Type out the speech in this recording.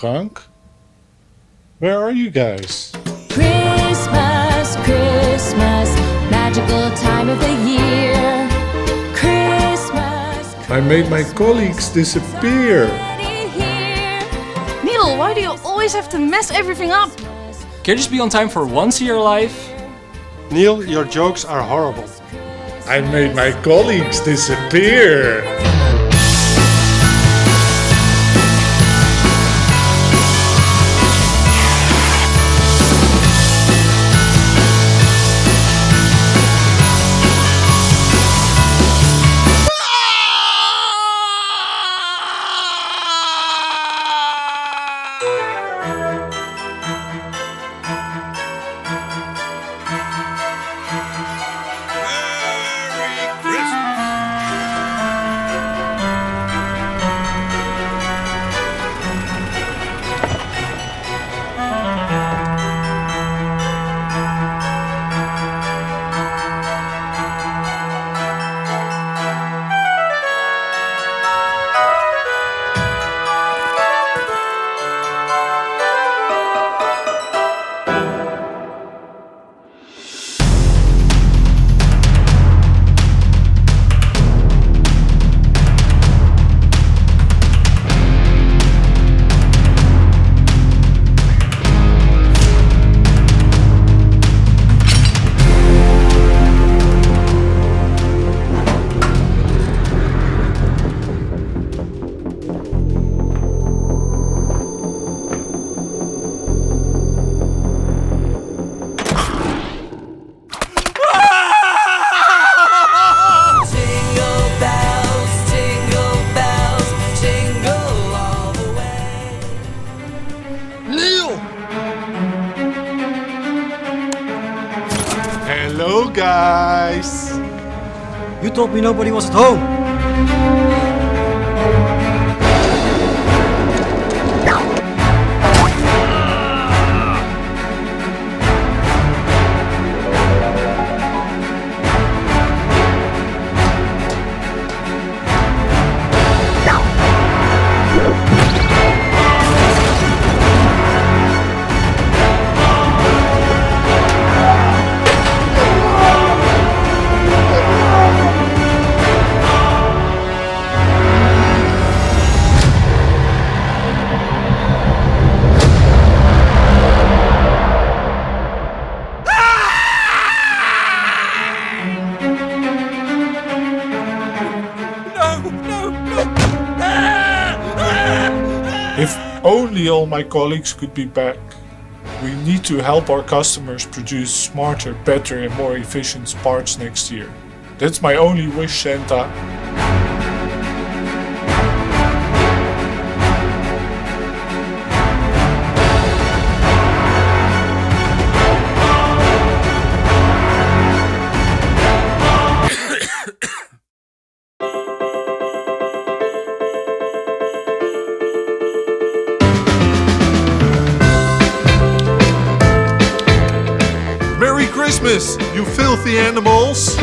Frank. Where are you guys? Christmas, Christmas, magical time of the year. Christmas, I made my colleagues disappear. already here. Neil, why do you always have to mess everything up? Can you just be on time for once in your life? Neil, your jokes are horrible. I made my colleagues disappear. Jingle bells, jingle all the way. Neil! Hello, guys. You told me nobody was at home. If only all my colleagues could be back. We need to help our customers produce smarter, better, and more efficient parts next year. That's my only wish, Santa. Merry Christmas, you filthy animals!